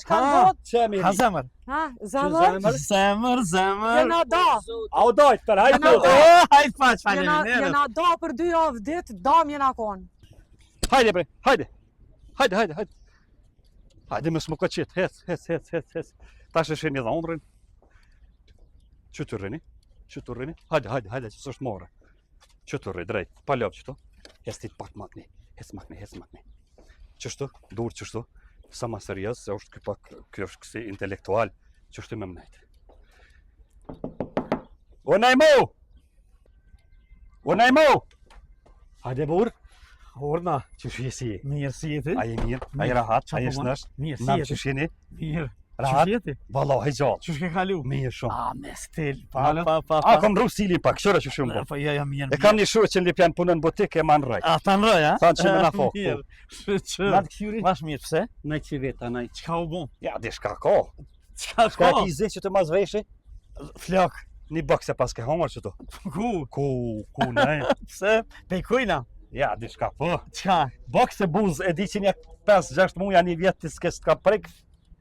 Çka ndodh? Çemi. Ha zemër. Ha, zemër? Zemër. Jena do. Au dojt, për hajtë Jena- do. Hajt paç, faleminderit. Jena do për 2 javë ditë, dam jena konë. Hajde bre, hajde. Hajde. Hajde më s'më qet, hec. Tash e sheni dhondrin. Që të rrini? Hajde, që s'është more. Që të rri, drejt, pa lop qëto. Hes ti pak makni, hes makni. Qështu, dur qështu. Sa ma serios, se është kjo është kësi intelektual, qështu me mnajt. O najmo! Hajde bur. Orna, Qështu jesi? mirë si jeti? A je mirë, a je rahat, a je shnash? Mirë si Nam jeti? që shini? Mirë. Rahat? Ç'është jeti? Vallahi gjallë. Ç'është ke kalu? Mirë shumë. Ah, me stil. Malo? Pa. A, kom rru stili pak, qëra që shumë. Po ja mirë. E kam një shurë që lipjan punën butik e man rraj. A ta ndroj, a? Thanë që me na fokë, Mirë. Që. Nad kësyri? Vash mirë, pse? Në që veta, në Çka u bon? Ja, di shka ka. Çka Shka ka? ki zi që të mas veshi? Flok. Një bëk se pas ke homër që tu. Ku, ne? Pse? Pejkujna. Ja, di shka po. Çka? Bëk se buz e di që një 5-6 muja një vjetë të s'ke s'ka prik,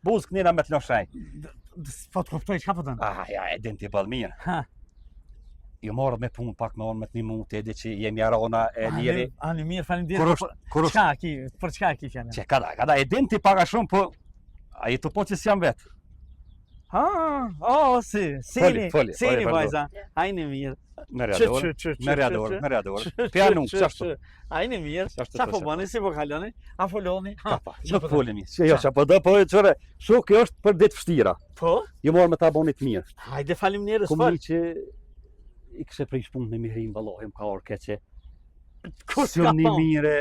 buz kënina me të loshaj. Po të kuptoj çka po thën? Ah, ja, e din t'i bal mirë. Ha. Jo morët me punë pak me onë me të një mund të edhe që jemi arona e njeri. Ani mirë, faleminderit. Kur është, Çka ki? Për çka ki fjalën? që kada, e din t'i paka shumë, po a i të po që s'jam vetë. Seni Foli, vajza. Hajni mirë. Merja dorë. Pjanu, qashtu. Hajni mirë. Qashtu, Qa po qashtu. bani, si po kaloni? A foloni? Kapa, që folemi. Jo, që po do, po qëre, shu kjo është për ditë fështira. Po? Jo morë me ta bonit mirë. Hajde faleminderit, Kom fol. një që i kështë prish punë me mihrim, valohem ka orë keqe. Kur Së ka një thonë? mire,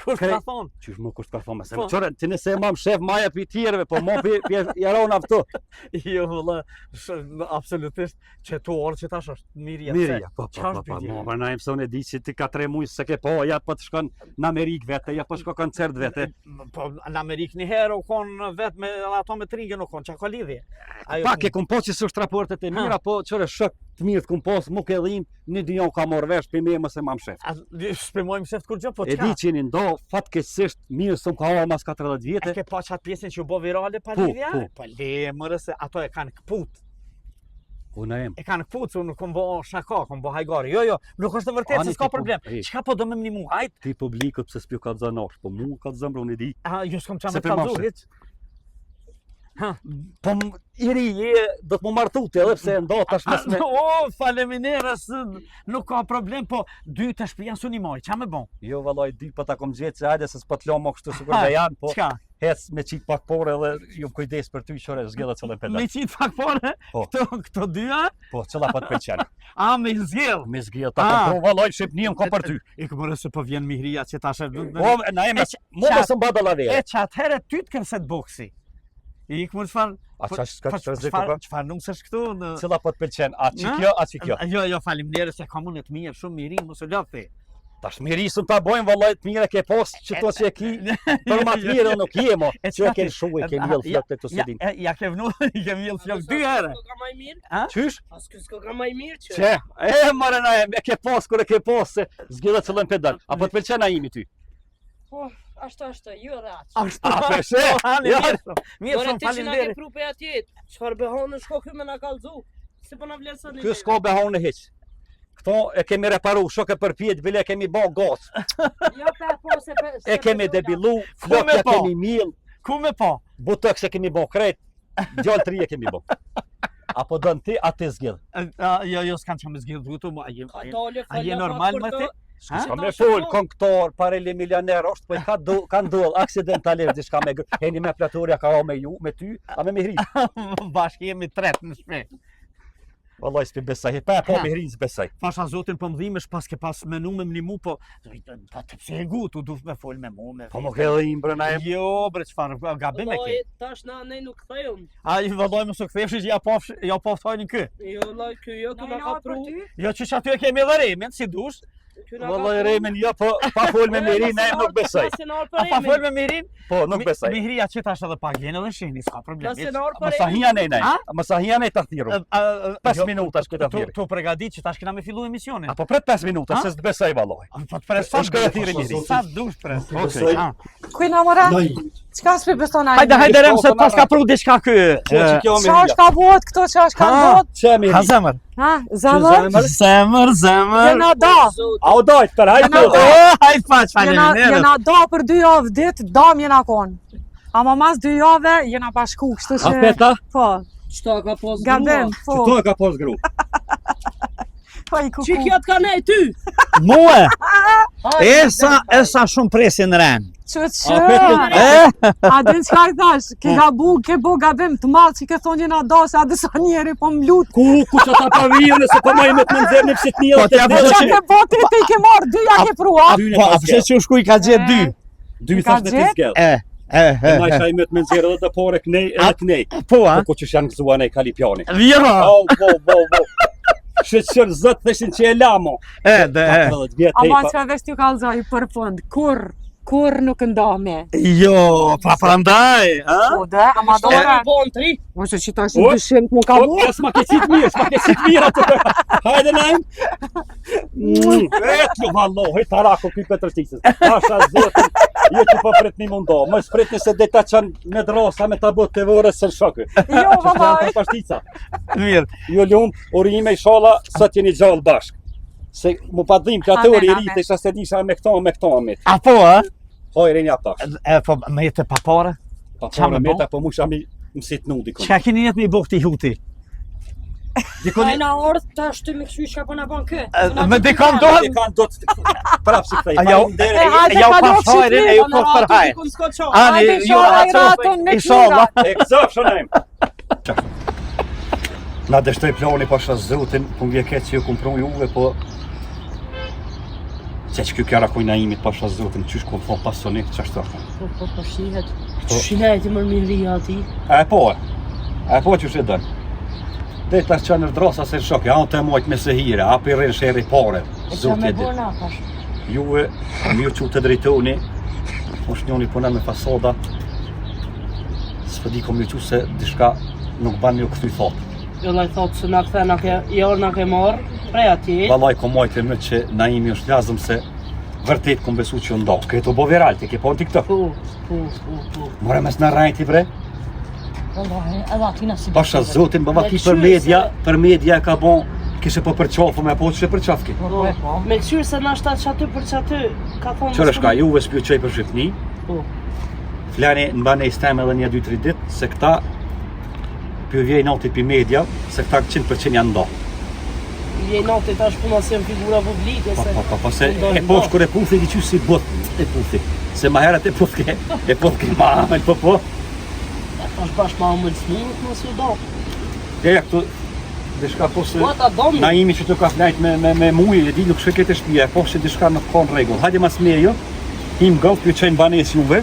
Kur ka thonë? qysh më kusht ka thonë, Po. qëre, ti nëse mam shef maja për tjereve, po mo për jaron afto. Jo, vëlla, absolutisht që tu orë që tash është mirja. Mirja, po, Çfarë pyetje? mo, na im sonë e di që ti ka 3 mujë se ke po, ja po të shkon në Amerikë vete, ja po shko koncert vete. Po, në Amerikë një herë u konë vetë me ato me tringën u konë, që ka lidhje? Pak e kum po që s'është raportet e mira, po qëre shok të mirë të kum po, mu ke dhim, një dy ka morë vesh, për me mëse mam shef. Shpemojmë shef kur gjë, po E di që një ndo, fatkeqësisht mirë s'm ka hora mas 40 E vjetë. ke pa qatë pjesën që u bo virale pa Po, lidhja? po. Po le, mërë se ato e kanë këput. Unë em. E kanë këput, se unë kom bo shaka, kom bo hajgari. Jo, nuk është të vërtet, Ani, se s'ka ti po- problem. e. Qka po do me më një mu, hajt? Ti publikut pse s'pjo ka të zanosh, po mu ka të zëmrë, unë i di. Jo, s'kom qa Se me për kalzu, moshe. hiç. Po i ri, do të më martu ti edhe pse ndo tash mes me... O, faleminderes, nuk ka problem, po dy të shpijan su një moj, qa me bon? Jo vallaj, dy po ta kom gjetë që hajde se s'po t'lo më kështu sikur dhe janë, po Qka? hec me qit pak pore edhe ju kujdes për ty qore zgjedhë cëllën pedal. Me qitë fakpore? Po. Këto dyja? Po, cëlla po t'pëlqen. A, me zgjell? Me zgjedhë, ta kom pro vallaj, Shqipënia ka për ty. I këmërë se po vjen mihria që ta shë... Po, na eme, mu me së mbada la E vere. që atëherë ty të kërset boksi. I këmërë qëfar... A qash s'ka që të rëzikë për? Qëfar nuk së këtu në... Cëlla po t'pëlqen, a që kjo, a që kjo. Jo, faleminderit se kam unë të mirë, shumë mirim, mos u lopti. Tash mirisën ta bojmë vallaj të mire ke pos që to që e ki, për ma të mire nuk je mo, që e ke shu e ke mjell flok të këto si din. Ja ke vënu, i ke mjell flok 2 herë. Ka maj mirë? Qysh? As s'ka ka maj mirë që? Që? Mare na e ke pos, kur e ke pos, se zgjidhe cëllën pedal. Apo të pëlqen a imi ty? Po, ashtu, ju raç. Ashtu. A, peshe? Mirë Ore shumë, ti që na ke faleminderit. pru për atjet, çfarë behon në shko ky me na kallzu? Se po na vlen sa Kjo s'ka behon e hiq. Këto e kemi reparu, shok e përpjet, bile e kemi bo gocë. Jo pa po se E kemi debilu, flok me e po? kemi mill, Ku me po? butoks e kemi bo kret, gjallë 3 e kemi bo. Apo dën ti, a ti zgjidh. Jo, s'kan që me zgjidhë dutu, a je je normal me ti? Ska me fol, konktor, pareli milioner, është, po ka ndoll, aksidentalisht, diçka me heni me platurja ka o me ju, me ty, a me hri. Bashkë jemi 3 në shpe. Vallaj s'pi besaj, pa po me hri s'besaj. Pasha zotin po më dhimesh pas ke pas menu me më po të pse e gutu, du me fol me mu, me Po më ke dhe imë brëna e... Jo, bre, qëfar, gabim e ke. Tash na ne nuk kthejmë. A, i vëlloj më së këthesh që ja poftojnë kë. Jo, laj, kjo na ka pru. Jo, që aty e kemi dhe remen, si dush. Vallaj remen, jo, po pa fol me mirin, ne nuk besaj. A pa fol me mirin? Po, nuk besaj. Mihria që tash edhe pak vjen edhe shihni, s'ka problem. Më sa hija nej, më sa hija nej të thiru. 5 minuta shkë të thiri. Tu pregadit që tash kena me fillu emisionin. Apo pret 5 minuta, se s'besaj vallaj. Po të pres sa Shkoj e thiri mirin. Sa dush pres. Okej. Kujna mora? Çka s'pe beson ai? Hajde rem se pas ka pru diçka ky. Çfarë është ka bëhet këto, çfarë është ka bëhet? Çemi. Ha zemër. Ha, zemër? Zemër. Jena da. Au dojt për hajde. Hajde faq faleminderit. Jena da për 2 javë dit, dam jena kon. Ama mas 2 javë jena bashku, kështu që... Apeta? Po, Qëta ka pos gabim, po. Këto e ka pos gru. Po i kuku. Që kja t'ka nej ty? Mua. Esa shumë presin ren. Që E? a din çka i thash, ke bu gabim të madh që ke thonë jena da, se a disa njeri po m'lut. Ku që ta pavijën nëse po majme të më nëzirë në pëshet një Po, t'ja E qa ke bote ti ke marrë, 2 ja ke prua. Po, a përse që u shku i ka gjetë 2? Dy thash me të zgell. Ma isha i me të më nëzirë edhe dhe pore kënej edhe kënej. Po, a? Po ku që janë gëzua nej Kalipjani. Vjera. Bo. Shqyrë zëtë theshin që e lamo. Ama çka vesh t'ju kallzoj për fund, kur nuk ndame. Jo, pa prandaj, a? Po dhe, ama Qëta dora. ka bon 3? Mos e qitash në dyshim të mu ka bu. S'ma ke qitë mirë atë. Hajde najmë. Etlu vallohi, tarako ky Petrështisës. Pasha zotin, je që po pret një mundo. Më shpretni se deta qanë me drosa me ta bot të vërës së shokë. Jo, baba. Pashtica. Mirë. Jo lumë, urime i shola, sot jeni gjallë bashkë. Se mu pa dhim që atë Amen, ori i amen. rritë, isha se disha me këto amit. A po, a? Hoj, rinja tash. Po, me jetë pa pare? Pa Qa me pare bo? meta, po mu shami mësit nu dikon. Çka keni jetë me i bukti huti? Kajna orë të ashtu me këshu shka po na ban kë. Me dikon do? Dhe kanë do të prapë si këtaj. A jo, hajde, ja u kalofshi pas hajrin e ju po për hajr. Ani, Hajde, ju shola i atë raton me inshallah. E këzëf shënajmë. Na dështoj plani pasha zotin, po m'vje keq që ju kumpron juve, po... që kjo kjara kujna imit pasha zotin, qysh ku më thonë pasonik, që ashtë të Po shihet. Shihet i mërë mirëria ati. E po që shë dënë. Dhe të që në drosa se në shokë, anë të mojtë me se hire, api rinë sheri pare, E qa me zotin bo dhe. na pash. Juve, mi u që të drejtoni, është njoni punë me fasoda, s'pëdi kom ju që se dishka nuk ban një këthy thotë. Jo laj thotë se na këthe na ke, jo na ke marë, prej ati. Valaj ko mojtë më që Naimi është lazëm se vërtet kom besu që ndo. Këto bo viral, ti ke po në TikTok. Po. More mes në rajti bre. Wallahi, edhe ati na si Pasha zotin, bëva ki për media ka bon, kishe po përqafu me po që për qafki. Po. Me kësyrë se na shtatë që aty për që aty, ka thonë... Qërë shka, juve s'pju qej për Shqipni, Po. flani në bane i stem edhe 1-2-3 dit, se këta pju vjej natit për media, se këta 100% janë ndo. Jej natit tash puna si janë figura publike se... Po se e posh kur e puthi di që si bot e puthi. Se ma herët e puthke ma amel po. Tash bashkë ma më lësmut, mos ju do. Ja këtu, dishka po se... Po ata domi. Naimi që të ka flajt me mujë, e di nuk shëket e shpia, po që dishka nuk ka në regull. Hajde mas me jo, him gëllë, pju qenë banes juve,